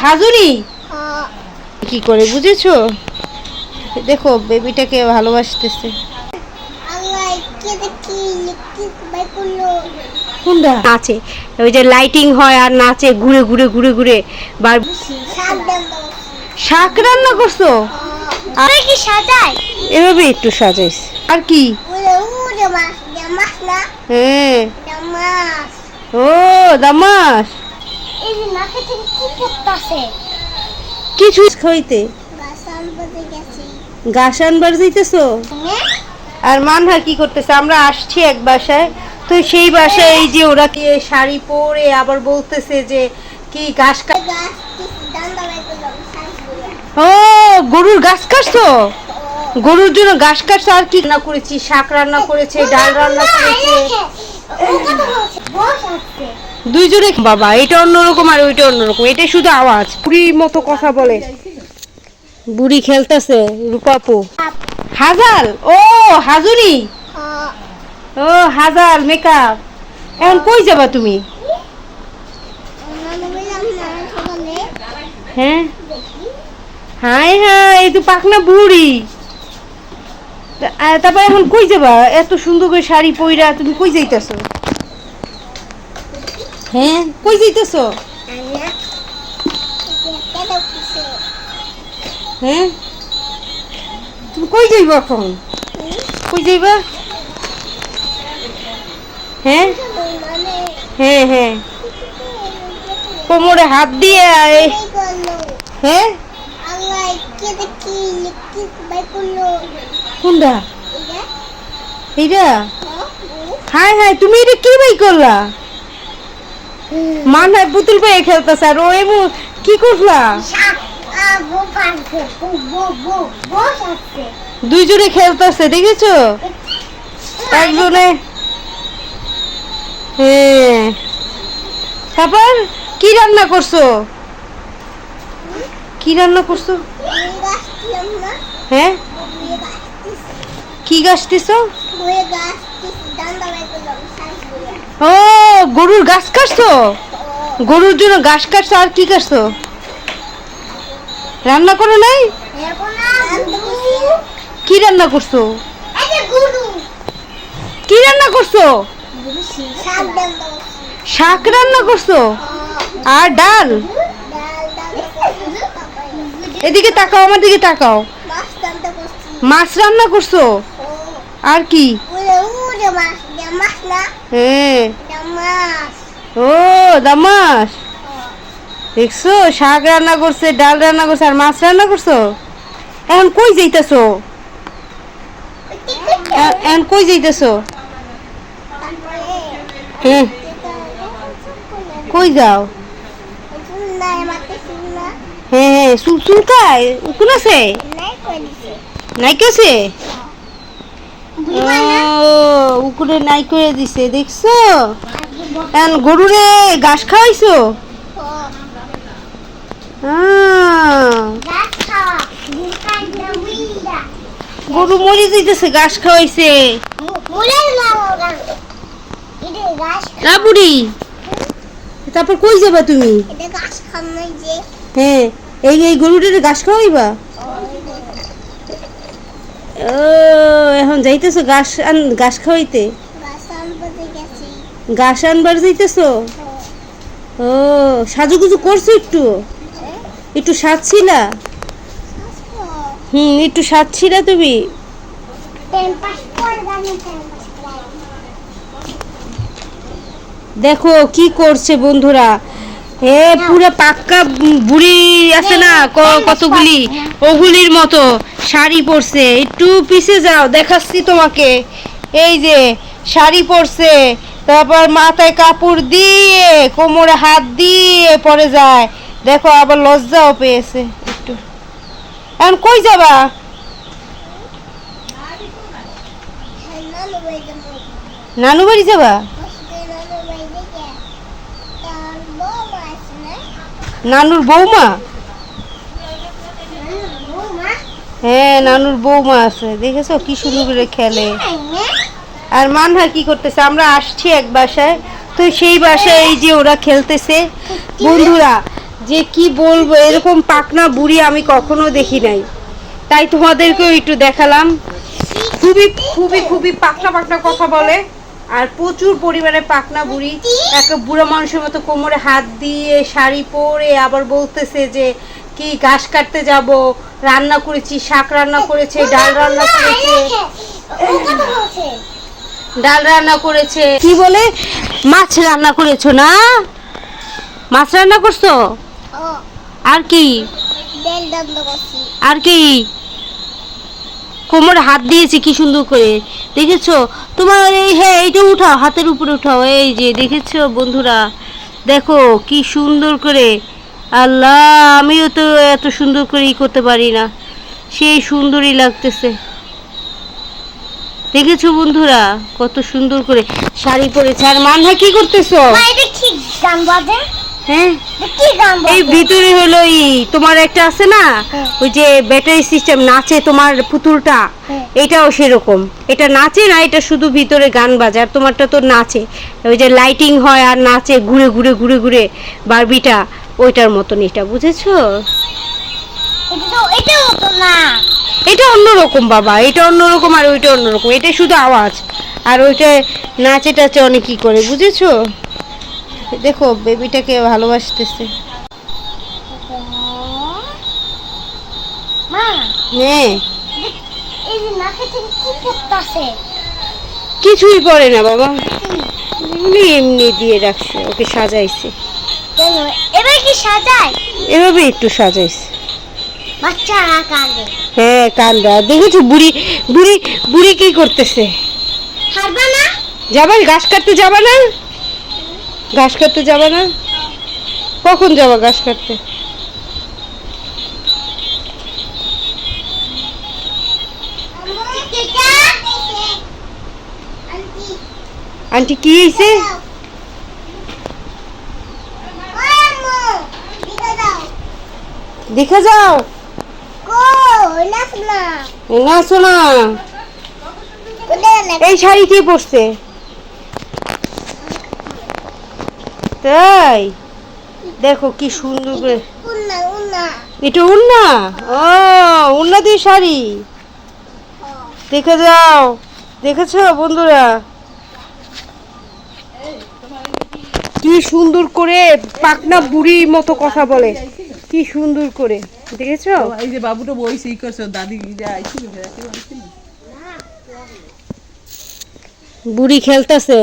হাজুরি কি করে বুঝেছো? দেখো বেবিটাকে ভালোবাসতেছে। কোনটা নাচে, ওই যে লাইটিং হয় আর নাচে ঘুরে ঘুরে ঘুরে ঘুরে। শাক রান্না করছো? কি সাজায় এভাবে একটু সাজাইস। আর কি? হ্যাঁ, ও দামাস। কিছু খাইতে গাছ আনবার যাইতেছো? আর মানহা কি করতেছে? আমরা আসছি এক বাসায়, তো সেই বাসায় এই যে ওরা কি শাড়ি পরে আবার বলতেছে যে কি ঘাস ও গরুর ঘাস কাটছো? গরুর জন্য ঘাস কাটছো। আর কি রান্না করেছি? শাক রান্না করেছে, ডাল রান্না করেছে, দুইজনে। বাবা এটা অন্যরকম আর ওইটা অন্যরকম, এটা শুধু আওয়াজ। বুড়ির মতো কথা বলে। বুড়ি খেলতেছে রূপাপু। হাজাল, ও হাজুরি, ও হাজাল মেকআপ। এখন কই যাবা তুমি? হ্যাঁ, হাই হাই, এই তো পাকনা বুড়ি। তারপর এখন কই যাবা? এত সুন্দর করে শাড়ি পইরা তুমি কই যাইতেছো? হ্যাঁ, কই যাইতেছো? হ্যাঁ, তুমি কই যাইবা এখন? কই যাইবা? হ্যাঁ হ্যাঁ হ্যাঁ, কোমরে হাত দিয়ে। হ্যাঁ, কোনটা এইটা? হাই হাই, তুমি এটা কি বাই করলা? মানায় পুতুল পেয়ে খেলতেছে আর ও এমন কি করলা? দুইজনে খেলতেছে দেখেছো? একজনে। হ্যাঁ, তারপর কি রান্না করছো? কি রান্না করছো? হ্যাঁ, কি গাছ দিছো? ও গরুর ঘাস কাটছো? গরুর জন্য ঘাস কাটছো। আর কি কাটছো? রান্না করো নাই? কি রান্না করছো? কি রান্না করছো? শাক রান্না করছো আর ডাল। এদিকে তাকাও, আমার দিকে তাকাও। মাছ রান্না করছো? আর কি? হ্যাঁ, ও দামাস। দেখছো, শাক রান্না করছে, ডাল রান্না করছে আর মাছ রান্না করছো। এখন কই যাইতেছো? এখন কই যাইতেছো? হ্যাঁ, কই যাও? হ্যাঁ হ্যাঁ, চুলকায়। কোন আছে? নাই কেছে? উকুরে নাই করে দিছে, দেখছো? এখন গরুরে ঘাস খাওয়াইছো? গরু মরে যাইতেছে, ঘাস খাওয়াইছে না বুড়ি। তারপর কই যাবা তুমি? হ্যাঁ, এই এই গরুটারে ঘাস খাওয়াইবা? ও এখন যাইতেছো ঘাস খাওয়াইতে? ঘাস আনবার যাইতেছো? ও সাজুগুজু করছো? একটু একটু সাজছিলা? একটু সাজছিলা তুমি? দেখো কি করছে বন্ধুরা। হে পুরো পাক্কা বুড়ি আছে না কতগুলি, ওগুলির মতো শাড়ি পরছে। একটু পিছে যাও, দেখাচ্ছি তোমাকে। এই যে শাড়ি পরছে, তারপর মাথায় কাপড় দিয়ে কোমরে হাত দিয়ে পরে যায়। দেখো আবার লজ্জাও পেয়েছে একটু। এখন কই যাবা? নানু বাড়ি যাবা? নানুর বৌমা? হ্যাঁ, নানুর বৌমা আছে। দেখেছো কি সুন্দর করে খেলে। আর মানহা কি করতেছে? আমরা আসছি এক বাসায়, তো সেই বাসায় এই যে ওরা খেলতেছে। বন্ধুরা যে কি বলবো, এরকম পাকনা বুড়ি আমি কখনো দেখি নাই, তাই তোমাদেরকেও একটু দেখালাম। খুবই খুবই খুবই পাকনা পাকনা কথা বলে, আর প্রচুর পরিমাণে পাকনা বুড়ি। একটা বুড়া মানুষের মতো কোমরে হাত দিয়ে শাড়ি পরে আবার বলতেছে যে কি ঘাস কাটতে যাব, রান্না করেছি, শাক রান্না করেছে, ডাল রান্না করেছে, কি বলে মাছ রান্না করেছো না? মাছ রান্না করছো? আর কি আর কি? কোমরে হাত দিয়েছি কি সুন্দর করে, দেখেছো? তোমার এই, হ্যাঁ এইটা উঠাও, হাতের উপরে উঠাও, এই যে দেখেছো বন্ধুরা, দেখো কি সুন্দর করে। আল্লাহ, আমিও তো এত সুন্দর করে করতে পারি না, সেই সুন্দরই লাগতেছে। দেখেছো বন্ধুরা কত সুন্দর করে শাড়ি পরেছে। আর মানহা কি করতেছো? হ্যাঁ, এই ভিতরে হলো তোমার একটা আছে না, ওই যে ব্যাটারি সিস্টেম নাচে তোমার পুতুলটা, এটাও সেরকম। এটা নাচে না, এটা শুধু ভিতরে গান বাজে, আর তোমারটা তো নাচে, ওই যে লাইটিং হয় আর নাচে ঘুরে ঘুরে ঘুরে ঘুরে বারবিটা, ওইটার মতন এটা, বুঝেছো? এটা অন্যরকম বাবা, এটা অন্যরকম আর ওইটা অন্যরকম। এটা শুধু আওয়াজ, আর ওইটা নাচে টাচে অনেক কি করে, বুঝেছো? দেখো বেবিটাকে ভালোবাসতেছে। কিছুই পরে না বাবা, এমনি এমনি দিয়ে রাখছে, ওকে সাজাইছে। এবার কি সাজায়? এভাবে একটু সাজাইছে। বাচ্চারা কাঁদে। হ্যাঁ কান্দা। দেখেছো বুড়ি বুড়ি বুড়ি কি করতেছে? হারবা না? যাবা ঘাস কাটতে? যাবা না ঘাস কাটতে? যাবা না? কখন যাবা ঘাস কাটতে? আন্টি কি হয়েছে? দেখা যাও। নাচো না। এই শাড়ি কে পরছে? তাই দেখো কি সুন্দর করে। এটা উন্না? ও, উন্না দিয়ে শাড়ি। দেখে যাও। দেখেছো বন্ধুরা কি সুন্দর করে পাকনা বুড়ির মতো কথা বলে, কি সুন্দর করে, দেখেছো? এই যে বাবুটা বইছে ই করছে, দাদি বুড়ি খেলতেছে।